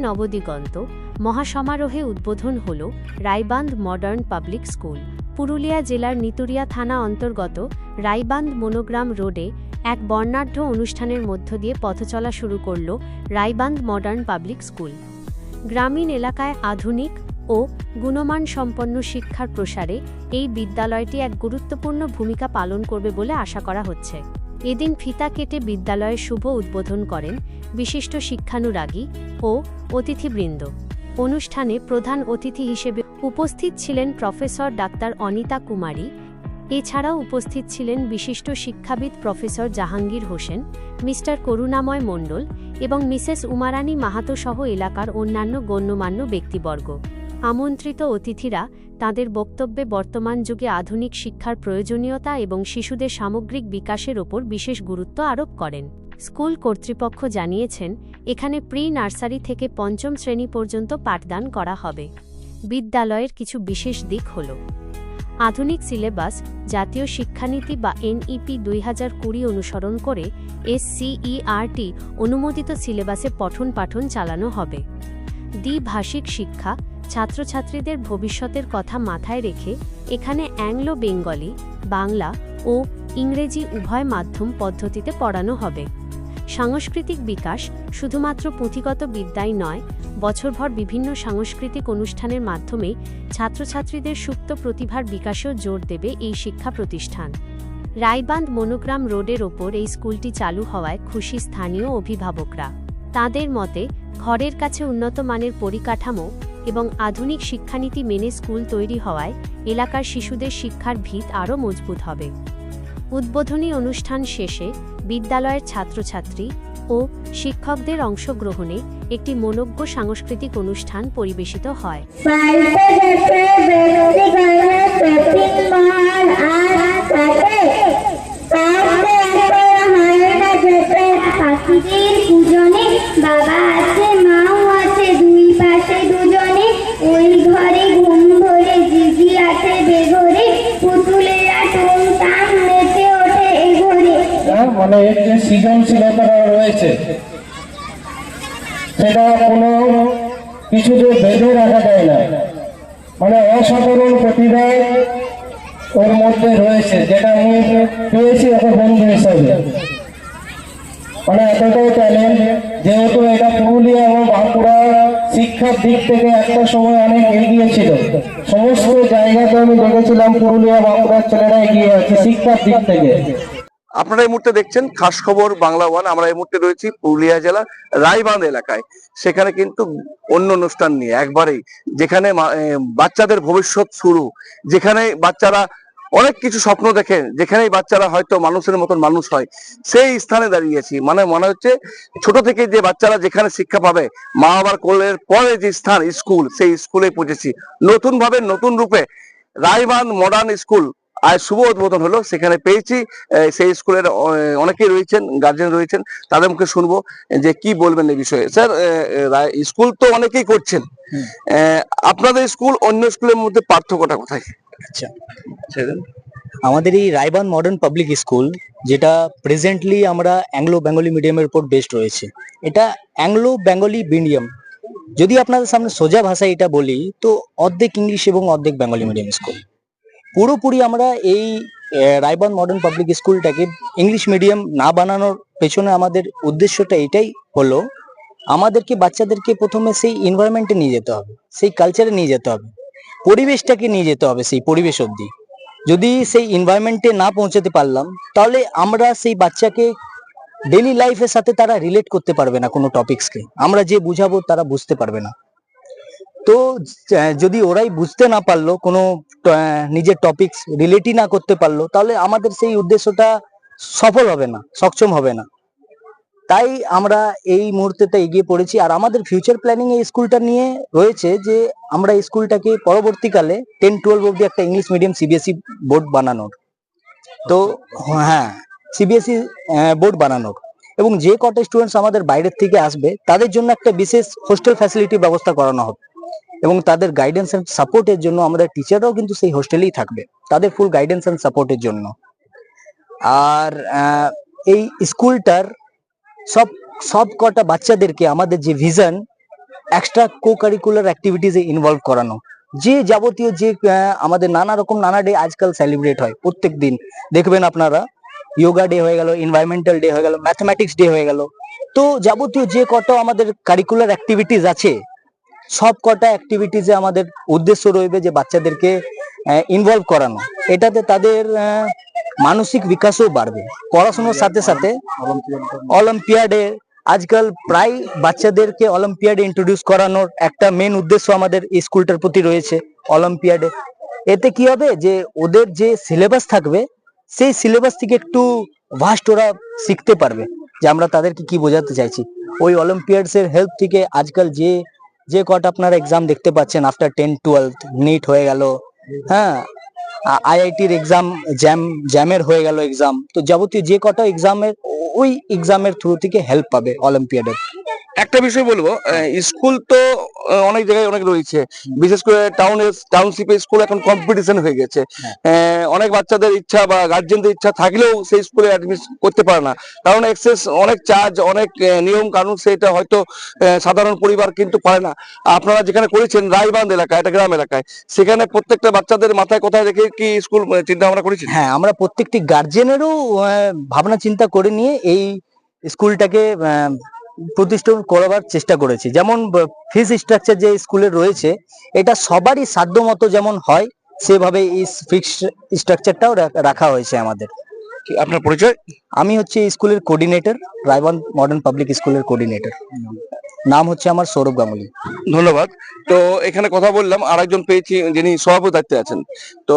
নবদিগন্ত মহাসমারোহে উদ্বোধন হল রাইবান্ধ modern public school. Purulia জেলার নিতুড়িয়া থানা অন্তর্গত রাইবান্ধ মনোগ্রাম রোডে এক বর্ণাঢ্য অনুষ্ঠানের মধ্য দিয়ে পথচলা শুরু করল রাইবান্ধ মডার্ন পাবলিক স্কুল। গ্রামীণ এলাকায় আধুনিক ও গুণমান সম্পন্ন শিক্ষার প্রসারে এই বিদ্যালয়টি এক গুরুত্বপূর্ণ ভূমিকা পালন করবে বলে আশা করা হচ্ছে। এদিন ফিতা কেটে বিদ্যালয়ের শুভ উদ্বোধন করেন বিশিষ্ট শিক্ষানুরাগী ও অতিথিবৃন্দ। অনুষ্ঠানে প্রধান অতিথি হিসেবে উপস্থিত ছিলেন প্রফেসর ডাক্তার অনিতা কুমারী। এছাড়াও উপস্থিত ছিলেন বিশিষ্ট শিক্ষাবিদ প্রফেসর জাহাঙ্গীর হোসেন, মিস্টার করুণাময় মণ্ডল এবং মিসেস উমারানী মাহাতো সহ এলাকার অন্যান্য গণ্যমান্য ব্যক্তিবর্গ। আমন্ত্রিত অতিথিরা তাঁদের বক্তব্যে বর্তমান যুগে আধুনিক শিক্ষার প্রয়োজনীয়তা এবং শিশুদের সামগ্রিক বিকাশের ওপর বিশেষ গুরুত্ব আরোপ করেন। স্কুল কর্তৃপক্ষ জানিয়েছেন, এখানে প্রি নার্সারি থেকে পঞ্চম শ্রেণী পর্যন্ত পাঠদান করা হবে। বিদ্যালয়ের কিছু বিশেষ দিক হল: আধুনিক সিলেবাস, জাতীয় শিক্ষানীতি বা NEP 2020 অনুসরণ করে SCERT অনুমোদিত সিলেবাসে পঠন পাঠন চালানো হবে। দ্বিভাষিক শিক্ষা, ছাত্রছাত্রীদের ভবিষ্যতের কথা মাথায় রেখে এখানে অ্যাংলো বেঙ্গলি, বাংলা ও ইংরেজি উভয় মাধ্যম পদ্ধতিতে পড়ানো হবে। সাংস্কৃতিক বিকাশ শুধুমাত্র পুঁথিগত বিদ্যাই নয়, বছরভর বিভিন্ন সাংস্কৃতিক অনুষ্ঠানের মাধ্যমে ছাত্রছাত্রীদের সুপ্ত প্রতিভার বিকাশেও জোর দেবে এই শিক্ষা প্রতিষ্ঠান। রাইবান্ধ মনোগ্রাম রোডের ওপর এই স্কুলটি চালু হওয়ায় খুশি স্থানীয় অভিভাবকরা। তাদের মতে, ঘরের কাছে উন্নত মানের পরিকাঠামো এবং আধুনিক শিক্ষানীতি মেনে স্কুল তৈরি হওয়ায় এলাকার শিশুদের শিক্ষার ভিত আরও মজবুত হবে। উদ্বোধনী অনুষ্ঠান শেষে বিদ্যালয়ের ছাত্রছাত্রী ও শিক্ষকদের অংশগ্রহণে একটি মনোজ্ঞ সাংস্কৃতিক অনুষ্ঠান পরিবেশিত হয়। বাবা আছে, মাও আছে, দুই পাশে দুজনে, ওই ঘরে ঘুম ধরে জিজি আছে বেঘরে, পুতুলেরা টুংটাং নেচে ওঠে এই ঘরে। মানে এর যে সৃজনশীলতা রয়েছে সেটা কোনো কিছুতে বেঁধে রাখা যায় না। মানে অসাধারণ প্রতিভা ওর মধ্যে রয়েছে, যেটা আমি পেয়েছি ওকে বন্ধু হিসাবে। মানে এতটাই ট্যালেন্ট, যেহেতু এটা পুরুলিয়া এবং বাঁকুড়া শিক্ষার দিক থেকে একটা সময় অনেক এগিয়ে ছিল। সমস্ত জায়গাতে আমি দেখেছিলাম পুরুলিয়া বাঁকুড়ার ছেলেরা এগিয়ে আছে শিক্ষার দিক থেকে। আপনারা এই মুহূর্তে দেখছেন খাস খবর বাংলা ওয়ান। আমরা এই মুহূর্তে রয়েছি পুরুলিয়া জেলা রাইবান্ধ এলাকায়। সেখানে কিন্তু অন্য অনুষ্ঠান নিয়ে একবারেই, যেখানে বাচ্চাদের ভবিষ্যৎ শুরু, যেখানে বাচ্চারা অনেক কিছু স্বপ্ন দেখে, যেখানেই বাচ্চারা হয়তো মানুষের মতন মানুষ হয়, সেই স্থানে দাঁড়িয়েছি। মানে মনে হচ্ছে ছোট থেকে যে বাচ্চারা যেখানে শিক্ষা পাবে, মা বাবার কোলের পরে যে স্থান স্কুল, সেই স্কুলে পৌঁছেছি। নতুন ভাবে নতুন রূপে রাইবান্ধ মডার্ন স্কুল আজ শুভ উদ্বোধন হলো। সেখানে পেয়েছি সেই স্কুলের অনেকেই রয়েছেন, গার্জেন রয়েছেন, তাদের মুখে শুনবো যে কি বলবেন এই বিষয়ে। স্যার, স্কুল তো অনেকেই করছেন, আপনাদের স্কুল অন্য স্কুলের মধ্যে পার্থক্যটা কোথায়? আচ্ছা, আমাদের এই রাইবান্ধ মডার্ন পাবলিক স্কুল, যেটা প্রেজেন্টলি আমরা অ্যাংলো বেঙ্গলি মিডিয়ামের উপর বেসড রয়েছে, এটা অ্যাংলো বেঙ্গলি মিডিয়াম। যদি আপনাদের সামনে সোজা ভাষায় এটা বলি তো অর্ধেক ইংলিশ এবং অর্ধেক বেঙ্গলি মিডিয়াম স্কুল। পুরোপুরি আমরা এই রাইবান্ধ মডার্ন পাবলিক স্কুলটাকে ইংলিশ মিডিয়াম না বানানোর পেছনে আমাদের উদ্দেশ্যটা এটাই হলো, আমাদেরকে বাচ্চাদেরকে প্রথমে সেই এনভায়রনমেন্টে নিয়ে যেতে হবে, সেই কালচারে নিয়ে যেতে হবে, পরিবেশটাকে নিয়ে যেতে হবে সেই পরিবেশ অবধি। যদি সেই এনভায়রনমেন্টে না পৌঁছাতে পারলাম, তাহলে আমরা সেই বাচ্চাকে ডেইলি লাইফের সাথে তারা রিলেট করতে পারবে না, কোনো টপিক্সকে আমরা যে বুঝাবো তারা বুঝতে পারবে না। তো যদি ওরাই বুঝতে না পারলো, কোনো নিজের টপিক্স রিলেটই না করতে পারলো, তাহলে আমাদের সেই উদ্দেশ্যটা সফল হবে না, সক্ষম হবে না। তাই আমরা এই মুহূর্তেতে এগিয়ে পড়েছি। আর আমাদের ফিউচার প্ল্যানিং এই স্কুলটা নিয়ে রয়েছে যে আমরা এই স্কুলটাকে পরবর্তীকালে 10-12 অবধি একটা ইংলিশ মিডিয়াম CBSE বোর্ড বানানোর, তো হ্যাঁ CBSE বোর্ড বানানোর, এবং যে কটা স্টুডেন্টস আমাদের বাইরের থেকে আসবে তাদের জন্য একটা বিশেষ হোস্টেল ফ্যাসিলিটি ব্যবস্থা করানো হবে, এবং তাদের গাইডেন্স এন্ড সাপোর্টের জন্য আমাদের টিচাররাও কিন্তু সেই হোস্টেলেই থাকবে, তাদের ফুল গাইডেন্স এন্ড সাপোর্টের জন্য। আর এই স্কুলটার সব কটা বাচ্চাদেরকে আমাদের যে ভিশন, এক্সট্রা কো কারিকুলার অ্যাক্টিভিটিসে ইনভলভ করানো, যে যাবতীয় যে আমাদের নানা ডে আজকাল সেলিব্রেট হয় প্রত্যেক দিন। দেখবেন আপনারা যোগা ডে হয়ে গেল, এনভায়রনমেন্টাল ডে হয়ে গেল, ম্যাথমেটিক্স ডে হয়ে গেল, তো যাবতীয় যে কটা আমাদের কারিকুলার অ্যাক্টিভিটিস আছে সব কটা অ্যাক্টিভিটিসে আমাদের উদ্দেশ্য রইবে যে বাচ্চাদেরকে ইনভলভ করানো। এটাতে তাদের মানসিক বিকাশও বাড়বে। পড়াশোনার সাথে সাথে অলিম্পিয়াডে আজকাল প্রায় বাচ্চাদেরকে অলিম্পিয়াডে ইন্ট্রোডিউস করানোর একটা মেন উদ্দেশ্য আমাদের এই স্কুলটার প্রতি রয়েছে অলিম্পিয়াডে। এতে কি হবে যে ওদের যে সিলেবাস থাকবে সেই সিলেবাস থেকে একটু ভাস্ট ওরা শিখতে পারবে, যে আমরা তাদেরকে কি বোঝাতে চাইছি। ওই অলিম্পিয়াডস এর হেল্প থেকে আজকাল যে কটা আপনারা এক্সাম দেখতে পাচ্ছেন আফটার 10-12 নিট হয়ে গেল, হ্যাঁ আইআইটির এক্সাম জ্যামের হয়ে গেল এক্সাম, তো যাবতীয় যে কটা এক্সামের ওই এক্সামের থ্রু থেকে হেল্প পাবে অলিম্পিয়াডের। একটা বিষয় বলবো, স্কুল তো অনেক জায়গায় অনেক রয়েছে, বিশেষ করে টাউনশিপে স্কুল এখন কম্পিটিশন হয়ে গেছে। অনেক বাচ্চাদের ইচ্ছা বা গার্জেনদের ইচ্ছা থাকলেও সেই স্কুলে অ্যাডমিশন করতে পারে না, কারণ এক্সেস অনেক চার্জ, অনেক নিয়ম কানুন, সেটা হয়তো সাধারণ পরিবার কিন্তু পারে না। আপনারা যেখানে করেছেন রায়বাঁধ এলাকায়, এটা গ্রাম এলাকায়, সেখানে প্রত্যেকটা বাচ্চাদের মাথায় কোথায় রেখে কি স্কুল চিন্তা ভাবনা করেছেন? হ্যাঁ, আমরা প্রত্যেকটি গার্জেনেরও ভাবনা চিন্তা করে নিয়ে এই স্কুলটাকে প্রতিষ্ঠান করবার চেষ্টা করেছি। যেমন ফিস স্ট্রাকচার যে স্কুলের রয়েছে এটা সবারই সাধ্য মতো যেমন হয় সেভাবে এই ফিক্স স্ট্রাকচারটাও রাখা হয়েছে আমাদের। আপনার পরিচয়? আমি হচ্ছে স্কুলের কোঅর্ডিনেটর, রায়বাঁধ মডার্ন পাবলিক স্কুলের কোঅর্ডিনেটর। নাম হচ্ছে আমার সৌরভ গাঙ্গুলি। ধন্যবাদ। তো এখানে কথা বললাম, আরেকজন পেয়েছি যিনি সভাপতি দায়িত্বে আছেন। তো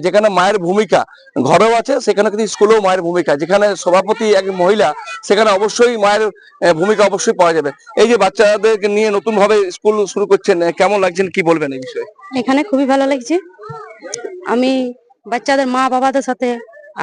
যেখানে মায়ের ভূমিকা ঘরেও আছে, সেখানে কিন্তু স্কুলেও মায়ের ভূমিকা। যেখানে সভাপতি এক মহিলা, সেখানে অবশ্যই মায়ের ভূমিকা অবশ্যই পাওয়া যাবে। এই যে বাচ্চাদেরকে নিয়ে নতুন ভাবে স্কুল শুরু করছেন, কেমন লাগছেন, কি বলবেন এই বিষয়ে? এখানে খুবই ভালো লাগছে। আমি বাচ্চাদের মা বাবাদের সাথে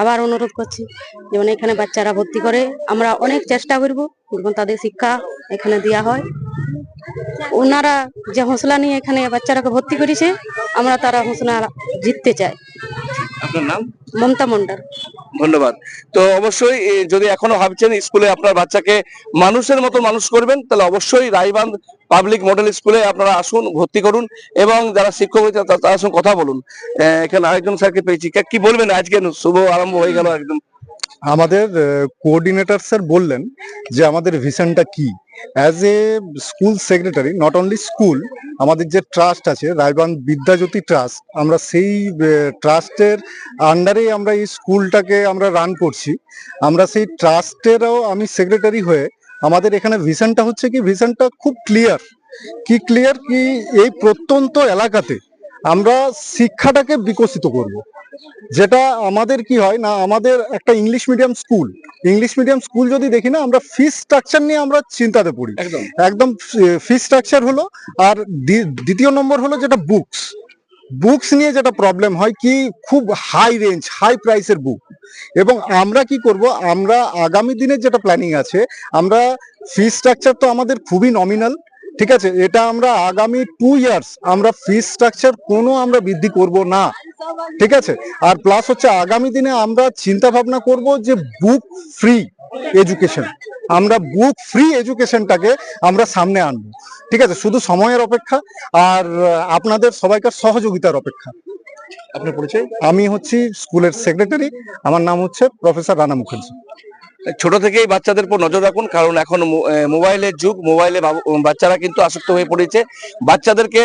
আবার অনুরোধ করছি, যেমন এখানে বাচ্চারা ভর্তি করে আমরা অনেক চেষ্টা করব যেমন তাদের শিক্ষা এখানে দেওয়া হয়। ওনারা যে হৌসলা নিয়ে এখানে বাচ্চারাকে ভর্তি করেছে, আমরা তারা হৌসলা জিততে চাই। আপনার নাম? মমতা মন্ডল। ধন্যবাদ। তো অবশ্যই যদি এখনো ভাবছেন স্কুলে আপনার বাচ্চাকে মানুষের মতো মানুষ করবেন, তাহলে অবশ্যই রায়বাঁধ পাবলিক মডেল স্কুলে আপনারা আসুন, ভর্তি করুন, এবং যারা শিক্ষক হয়েছে তাদের সঙ্গে কথা বলুন। এখানে আরেকজন স্যারকে পেয়েছি, কি বলবেন? আজকে শুভ আরম্ভ হয়ে গেল একদম। আমাদের কোঅর্ডিনেটর স্যার বললেন যে আমাদের ভিশনটা কি। As a school secretary, not only school, আমাদের যে ট্রাস্ট আছে রায়বাঁধ বিদ্যাজ্যোতি ট্রাস্ট, আমরা সেই ট্রাস্টের আন্ডারেই আমরা এই স্কুলটাকে আমরা রান করছি। আমরা সেই ট্রাস্টেরও আমি সেক্রেটারি হয়ে আমাদের এখানে ভিশনটা হচ্ছে কি, ভিশনটা খুব ক্লিয়ার কি এই প্রত্যন্ত এলাকাতে আমরা শিক্ষাটাকে বিকশিত করব। যেটা আমাদের কি হয় না, আমাদের একটা ইংলিশ মিডিয়াম স্কুল যদি দেখি না, আমরা ফিস স্ট্রাকচার নিয়ে আমরা চিন্তাতে পড়ি। একদম ফিস স্ট্রাকচার হলো, আর দ্বিতীয় নম্বর হলো যেটা বুকস নিয়ে যেটা প্রবলেম হয় কি, খুব হাই প্রাইসের বুক। এবং আমরা কি করব, আমরা আগামী দিনের যেটা প্ল্যানিং আছে, আমরা ফিস স্ট্রাকচার তো আমাদের খুবই নমিনাল, ঠিক আছে, এটা আমরা আগামী 2 ইয়ার্স আমরা ফিস স্ট্রাকচার আমরা বৃদ্ধি করব না, ঠিক আছে। আর প্লাস হচ্ছে আগামী দিনে আমরা চিন্তা ভাবনা করব যে বুক ফ্রি এডুকেশনটাকে আমরা সামনে আনবো, ঠিক আছে। শুধু সময়ের অপেক্ষা আর আপনাদের সবাইকার সহযোগিতার অপেক্ষা। আপনার পরিচয়? আমি হচ্ছি স্কুলের সেক্রেটারি, আমার নাম হচ্ছে প্রফেসর রানা মুখার্জি। ছোট থেকেই বাচ্চাদের উপর নজর রাখুন, কারণ এখন মোবাইলের যুগ, মোবাইলে বাচ্চারা কিন্তু আসক্ত হয়ে পড়েছে। বাচ্চাদেরকে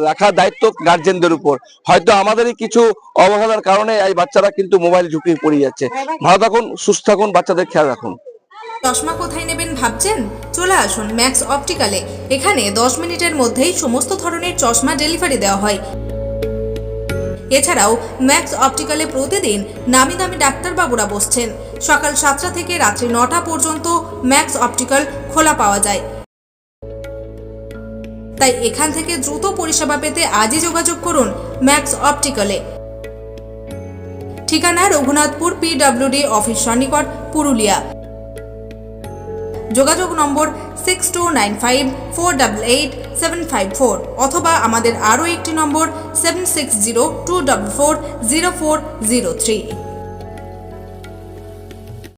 রাখার দায়িত্ব গার্জেনদের উপর। হয়তো আমাদেরই কিছু অবহেলার কারণে এই বাচ্চারা কিন্তু মোবাইলে ঝুঁকিয়ে পড়ে যাচ্ছে। ভালো থাকুন, সুস্থ থাকুন, বাচ্চাদের খেয়াল রাখুন। চশমা কোথায় নেবেন ভাবছেন? চলে আসুন ম্যাক্স অপটিক্যালে। এখানে 10 মিনিটের মধ্যেই সমস্ত ধরনের চশমা ডেলিভারি দেওয়া হয়। এছাড়াও ম্যাক্স অপটিক্যালে প্রতিদিন নামি দামি ডাক্তারবাবুরা বসছেন। সকাল 7টা থেকে রাত্রি 9টা পর্যন্ত ম্যাক্স অপটিক্যাল খোলা পাওয়া যায়। তাই এখান থেকে দ্রুত পরিষেবা পেতে আজই যোগাযোগ করুন ম্যাক্স অপটিক্যালে। ঠিকানা রঘুনাথপুর PWD অফিস সন্নিকট, পুরুলিয়া। যোগাযোগ নম্বর 6295488754 অথবা আমাদের আরও একটি নম্বর 7602440403।